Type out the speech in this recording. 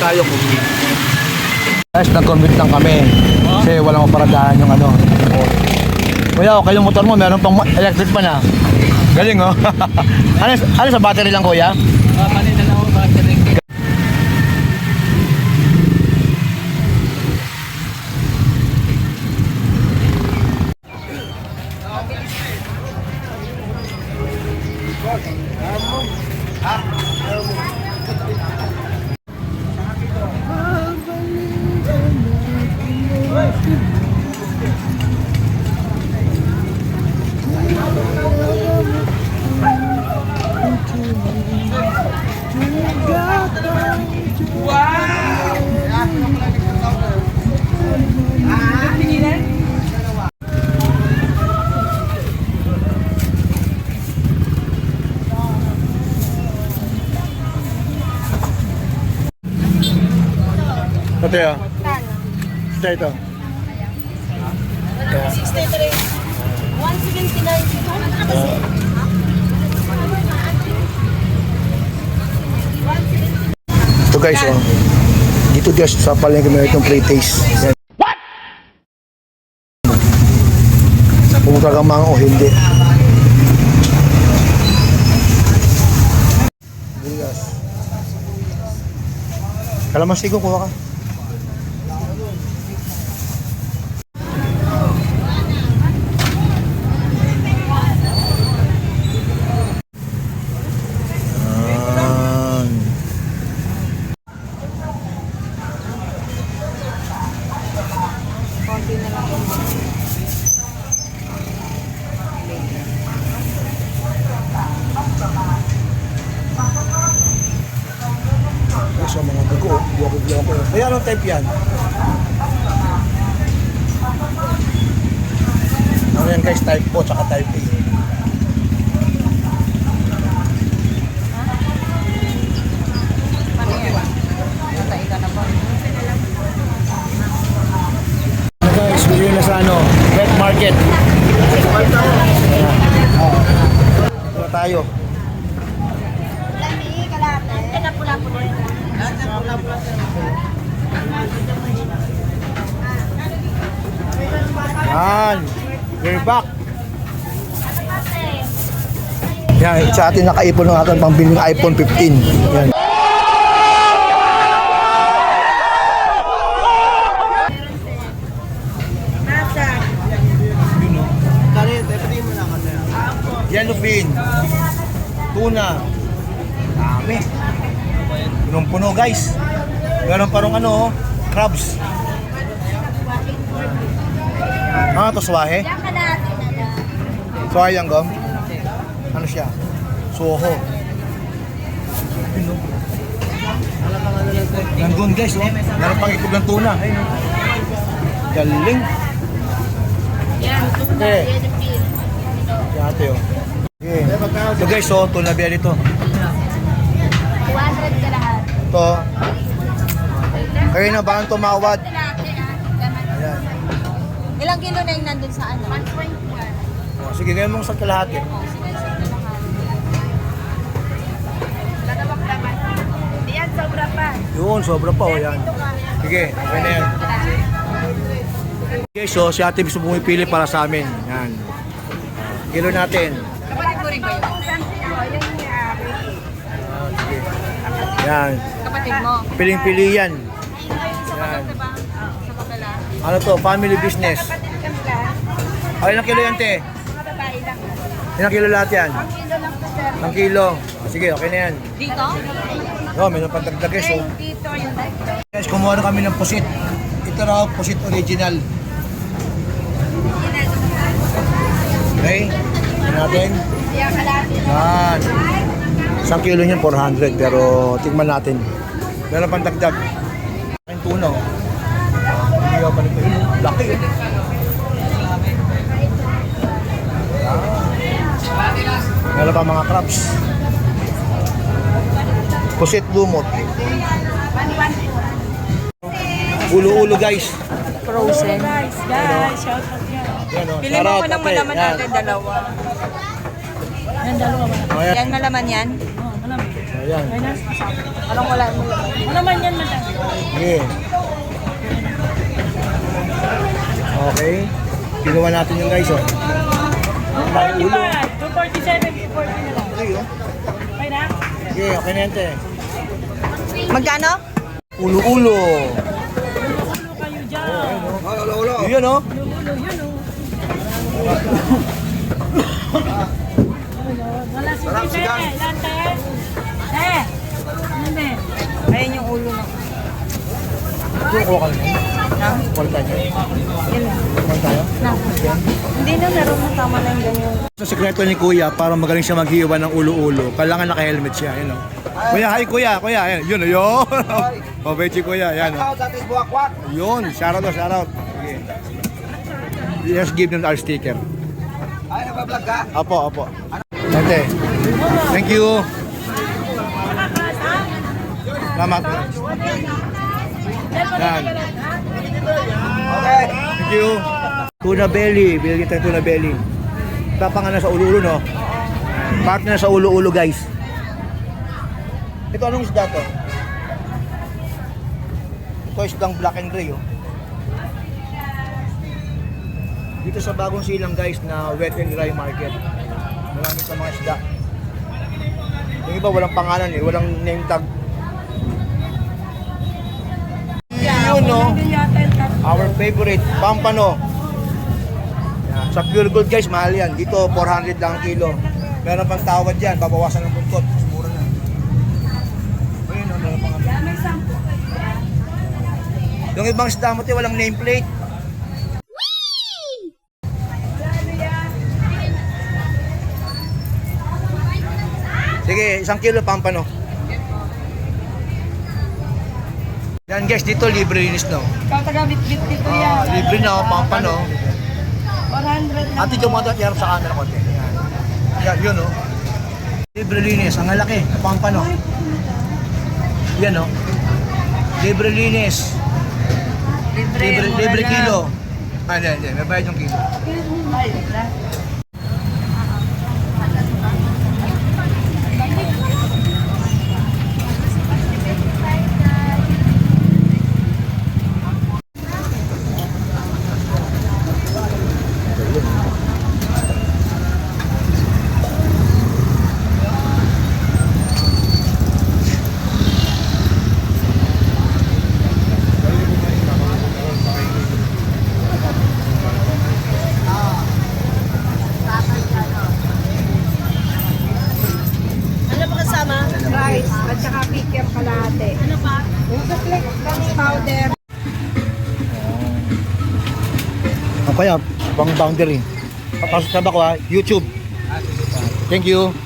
tayo. Guys, nag-commute lang kami. Kasi walang maparadahan yung ano. Kuya, okay yung motor mo, meron pang electric pa na. Galing oh. ano sa battery lang kuya? Panin na lang ako battery. Ito yun. Ito. 63. 179. Ito guys oh. Dito guys sa palengke meron itong pre-taste. Yan. What? Kung kagamang o hindi. Bulas. Kalamansi ko kuha ka. Sa mga dugo, buwako. Ay, anong type yan? Ano yan guys, type O tsaka type A. Guys, bili na sa ano, wet market. Ito tayo. Yan, we're back. Yan, sa atin nakaipon ng ating pangbiling iPhone 15. Yan. Yellowfin, tuna, dami. Punong-puno guys. Meron parang ano, crabs. Ito swahe? Swahe yung gom? Ano siya? Soho. Nandun guys, oh. Meron pang ikog ng tuna. Galing. Yan, tuna. Yan ate, oh. Okay. So guys, oh, tuna biya dito. 200 ka lahat. Ito. Kayo na ba ang tumawad? Ayan. Ilang kilo na yung nandun sa ano? 1.1. Oh, sige, ngayon mong sa kalahati. Yan, sobra pa. Yun, sobra pa, oh, yan. Sige, okay na yan. Okay, so si ate gusto pumipili para sa amin. Yan. Kilo natin. Kapatid mo rin ba yun? Sige. Yan. Kapatid mo? Piling-pili yan. Yan. Sa bakala? Ano to? Family business. Ay, ilang kilo yan, te? Mga babae lang. Ilang kilo lahat yan? 1 kilo lang po, sir. 1 kilo. Oh, sige, okay na yan. Dito? Oh, mayroon pang dagdag guys, oh. Dito yung Guys, kumuha na kami ng pusit. Ito raw, pusit original. Okay? Tignan natin. Yan, kalahati. Yan. 1 kilo niyan, 400. Pero, tignan natin. Meron pang dagdag. Ang tuna, oh. Hindi ka pa nito. Laki, eh. Meron pa mga crabs. Pusit lumot. Ulo-ulo guys. Frozen. Guys, shout out yan. Yan o. Pili mo ko ng malaman natin, dalawa. Yan, dalawa ba? Ayan. Yan, malaman yan? Oo, malamig. Ayan. Ay, na. Anong wala mo lang? Ano naman yan, madam? Sige. Okay. Ginawa natin yung guys, oh. 245, 247, 240 na lang. Okay, oh. Okay na? Sige, okay na yan, te. Magkano? Ulo-ulo. Ulo kayo dyan. Ulo-ulo. Yun, oh. Ulo, yun o. Wala si Tite. Lante. Hindi. Ayun yung ulo na. Yung kuha ka na. Na? Call tayo. Yun na. Call tayo. Na. Hindi na, meron na tama na yung ganyan. Sa sekreto ni Kuya, para magaling siya maghiwa ng ulo-ulo, kailangan naka-helmet siya, yun, oh. Kuya, hi Kuya, Kuya, yun, yun. O, Bechi Kuya, yan, oh. Yun, shoutout, shoutout. Sige. Just give them our sticker. Ay, nagbablog ka? Apo, apo. Ate, thank you. Salamat. Yan. Okay. Thank you. Tuna belly, bilhin tayo tuna belly. Tapang na sa ulo-ulo, no? Part na sa ulo-ulo, guys. Ito anong isda to? Ito isdang black and gray, oh. Dito sa bagong silang, guys, na wet and dry market. Marami sa mga isda. Yung iba walang pangalan, eh, walang name tag. Yun, no? Our favorite, pampano. Yan. Sa Pure Gold, guys, mahal yan. Dito, 400 lang ang kilo. Meron pang tawad yan, babawasan ng buntot. Mas mura na. Ayun, no, meron pang yung ibang isda mo, te, walang nameplate. Sige, 1 kilo pampano. Yan guys, dito libre linis, no? Ikaw taga-bit-bit dito yan. Libre na, pampano. 400 lang. Ate, jumadat yan sa camera konti. Yan, yun, no? Libre linis, ang lalaki, pampano. Yan, no? Libre linis. Libre kilo. Ah, hindi, may bayad yung kilo. Ay, na. Rice at saka picker kalate. Ano pa? Yung suklik kami powder. Ang kaya, pang boundary. Papasok sa bako, ha? YouTube. Thank you.